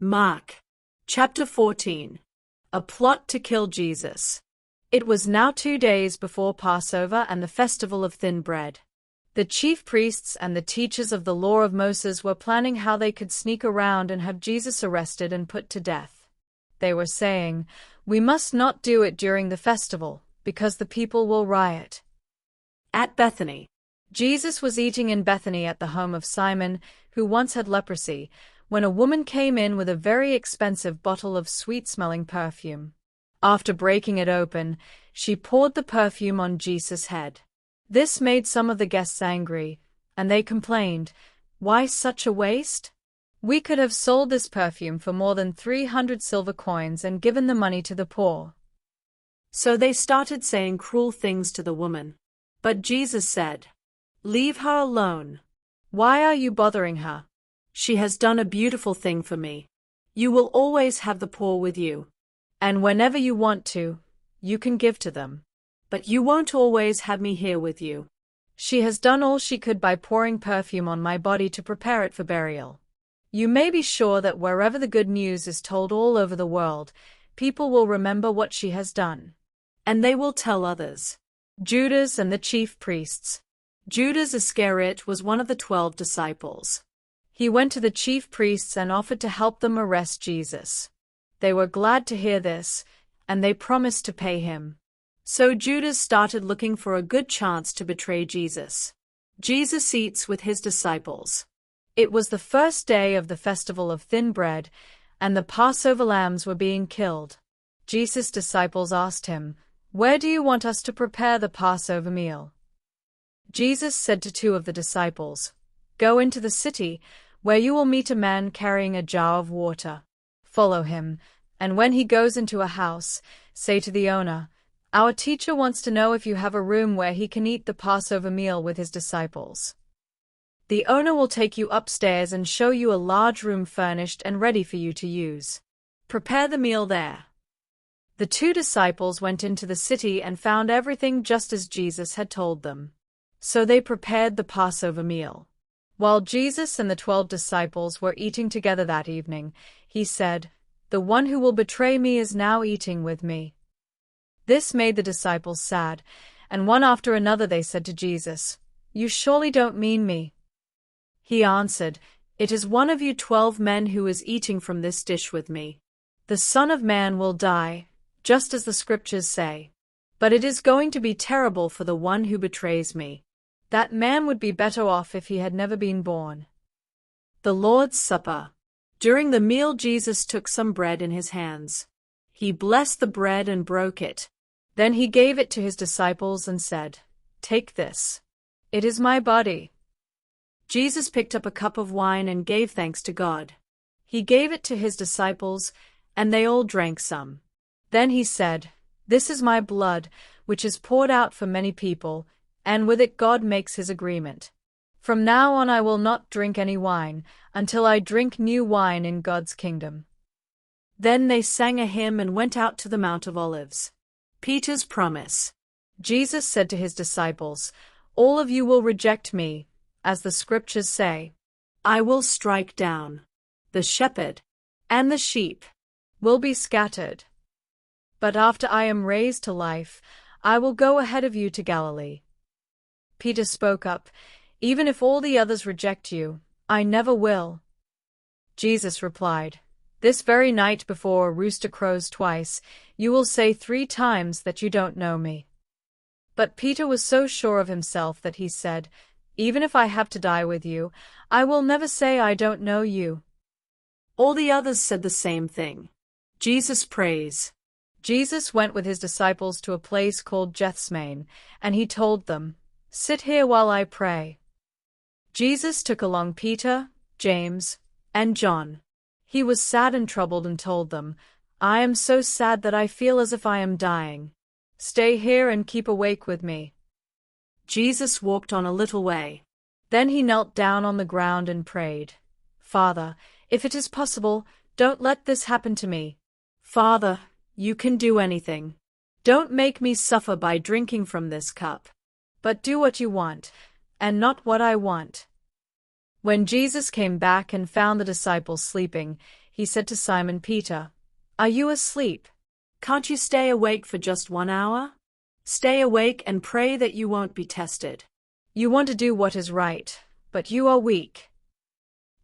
Mark. Chapter 14. A plot to kill Jesus. It was now 2 days before Passover and the festival of thin bread. The chief priests and the teachers of the law of Moses were planning how they could sneak around and have Jesus arrested and put to death. They were saying, "We must not do it during the festival, because the people will riot." At Bethany. Jesus was eating in Bethany at the home of Simon, who once had leprosy, when a woman came in with a very expensive bottle of sweet-smelling perfume. After breaking it open, she poured the perfume on Jesus' head. This made some of the guests angry, and they complained, "Why such a waste? We could have sold this perfume for more than 300 silver coins and given the money to the poor." So they started saying cruel things to the woman. But Jesus said, "Leave her alone. Why are you bothering her? She has done a beautiful thing for me. You will always have the poor with you. And whenever you want to, you can give to them. But you won't always have me here with you. She has done all she could by pouring perfume on my body to prepare it for burial." You may be sure that wherever the good news is told all over the world, people will remember what she has done. And they will tell others. Judas and the chief priests. Judas Iscariot was one of the 12 disciples. He went to the chief priests and offered to help them arrest Jesus. They were glad to hear this, and they promised to pay him. So Judas started looking for a good chance to betray Jesus. Jesus eats with his disciples. It was the first day of the festival of thin bread, and the Passover lambs were being killed. Jesus' disciples asked him, "Where do you want us to prepare the Passover meal?" Jesus said to 2 of the disciples, "Go into the city, where you will meet a man carrying a jar of water. Follow him, and when he goes into a house, say to the owner, 'Our teacher wants to know if you have a room where he can eat the Passover meal with his disciples.' The owner will take you upstairs and show you a large room furnished and ready for you to use. Prepare the meal there." The 2 disciples went into the city and found everything just as Jesus had told them. So they prepared the Passover meal. While Jesus and the 12 disciples were eating together that evening, he said, "The one who will betray me is now eating with me." This made the disciples sad, and one after another they said to Jesus, "You surely don't mean me." He answered, "It is one of you 12 men who is eating from this dish with me. The Son of Man will die, just as the Scriptures say. But it is going to be terrible for the one who betrays me. That man would be better off if he had never been born." The Lord's Supper. During the meal, Jesus took some bread in his hands. He blessed the bread and broke it. Then he gave it to his disciples and said, "Take this. It is my body." Jesus picked up a cup of wine and gave thanks to God. He gave it to his disciples, and they all drank some. Then he said, "This is my blood, which is poured out for many people, and with it God makes his agreement. From now on I will not drink any wine, until I drink new wine in God's kingdom." Then they sang a hymn and went out to the Mount of Olives. Peter's promise. Jesus said to his disciples, "All of you will reject me, as the Scriptures say. I will strike down the shepherd, and the sheep will be scattered. But after I am raised to life, I will go ahead of you to Galilee." Peter spoke up, "Even if all the others reject you, I never will." Jesus replied, "This very night before a rooster crows twice, you will say 3 times that you don't know me." But Peter was so sure of himself that he said, "Even if I have to die with you, I will never say I don't know you." All the others said the same thing. Jesus prays. Jesus went with his disciples to a place called Gethsemane, and he told them, "Sit here while I pray." Jesus took along Peter, James, and John. He was sad and troubled and told them, "I am so sad that I feel as if I am dying. Stay here and keep awake with me." Jesus walked on a little way. Then he knelt down on the ground and prayed, "Father, if it is possible, don't let this happen to me. Father, you can do anything. Don't make me suffer by drinking from this cup. But do what you want, and not what I want." When Jesus came back and found the disciples sleeping, he said to Simon Peter, "Are you asleep? Can't you stay awake for just 1 hour? Stay awake and pray that you won't be tested. You want to do what is right, but you are weak."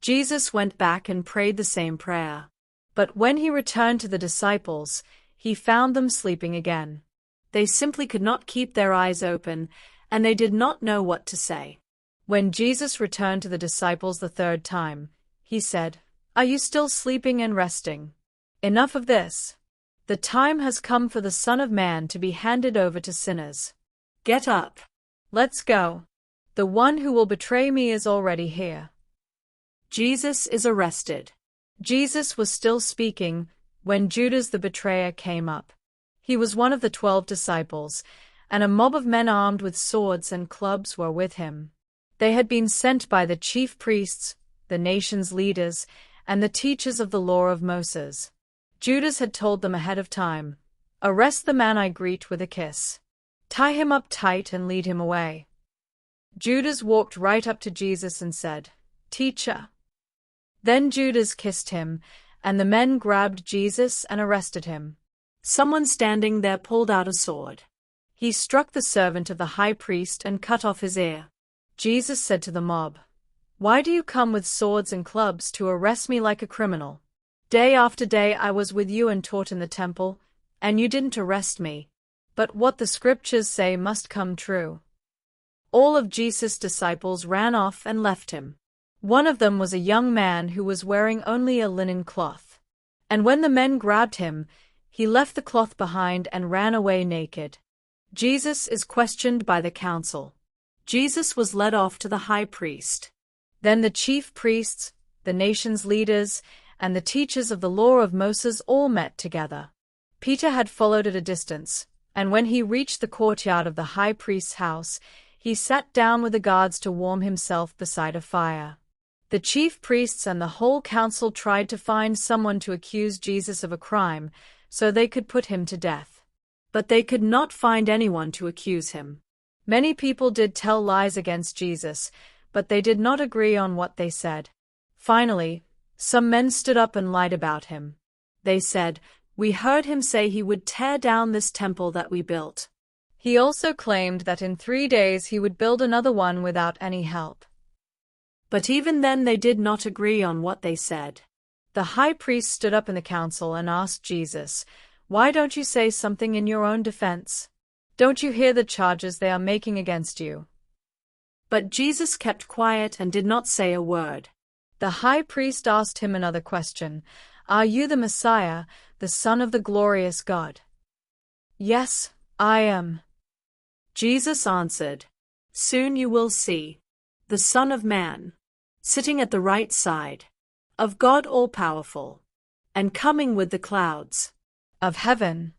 Jesus went back and prayed the same prayer. But when he returned to the disciples, he found them sleeping again. They simply could not keep their eyes open, and they did not know what to say. When Jesus returned to the disciples the third time, he said, "Are you still sleeping and resting? Enough of this. The time has come for the Son of Man to be handed over to sinners. Get up. Let's go. The one who will betray me is already here." Jesus is arrested. Jesus was still speaking when Judas the betrayer came up. He was one of the 12 disciples, and a mob of men armed with swords and clubs were with him. They had been sent by the chief priests, the nation's leaders, and the teachers of the law of Moses. Judas had told them ahead of time, "Arrest the man I greet with a kiss. Tie him up tight and lead him away." Judas walked right up to Jesus and said, "Teacher." Then Judas kissed him, and the men grabbed Jesus and arrested him. Someone standing there pulled out a sword. He struck the servant of the high priest and cut off his ear. Jesus said to the mob, "Why do you come with swords and clubs to arrest me like a criminal? Day after day I was with you and taught in the temple, and you didn't arrest me. But what the scriptures say must come true." All of Jesus' disciples ran off and left him. One of them was a young man who was wearing only a linen cloth. And when the men grabbed him, he left the cloth behind and ran away naked. Jesus is questioned by the council. Jesus was led off to the high priest. Then the chief priests, the nation's leaders, and the teachers of the law of Moses all met together. Peter had followed at a distance, and when he reached the courtyard of the high priest's house, he sat down with the guards to warm himself beside a fire. The chief priests and the whole council tried to find someone to accuse Jesus of a crime, so they could put him to death. But they could not find anyone to accuse him. Many people did tell lies against Jesus, but they did not agree on what they said. Finally, some men stood up and lied about him. They said, "We heard him say he would tear down this temple that we built." He also claimed that in 3 days he would build another one without any help. But even then they did not agree on what they said. The high priest stood up in the council and asked Jesus, "Why don't you say something in your own defense? Don't you hear the charges they are making against you?" But Jesus kept quiet and did not say a word. The high priest asked him another question, "Are you the Messiah, the Son of the glorious God?" "Yes, I am." Jesus answered, "Soon you will see the Son of Man sitting at the right side of God all-powerful, and coming with the clouds of heaven."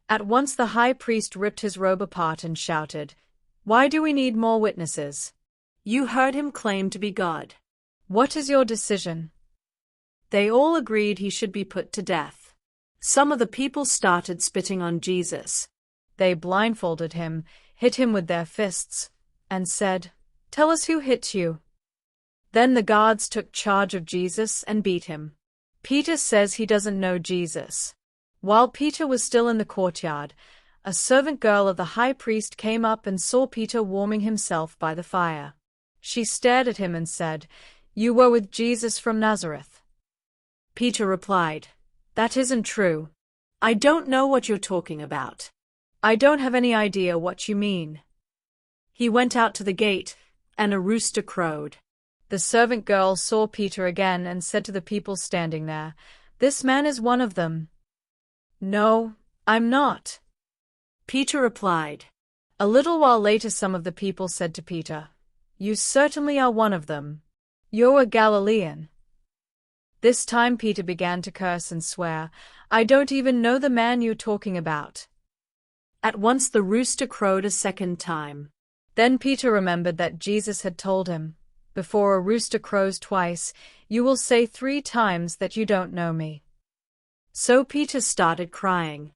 At once the high priest ripped his robe apart and shouted, "Why do we need more witnesses? You heard him claim to be God. What is your decision?" They all agreed he should be put to death. Some of the people started spitting on Jesus. They blindfolded him, hit him with their fists, and said, "Tell us who hit you." Then the guards took charge of Jesus and beat him. Peter says he doesn't know Jesus. While Peter was still in the courtyard, a servant girl of the high priest came up and saw Peter warming himself by the fire. She stared at him and said, "You were with Jesus from Nazareth." Peter replied, "That isn't true. I don't know what you're talking about. I don't have any idea what you mean." He went out to the gate, and a rooster crowed. The servant girl saw Peter again and said to the people standing there, "This man is one of them." "No, I'm not," Peter replied. A little while later some of the people said to Peter, "You certainly are one of them. You're a Galilean." This time Peter began to curse and swear, "I don't even know the man you're talking about." At once the rooster crowed a second time. Then Peter remembered that Jesus had told him, "Before a rooster crows twice, you will say 3 times that you don't know me." So Peter started crying.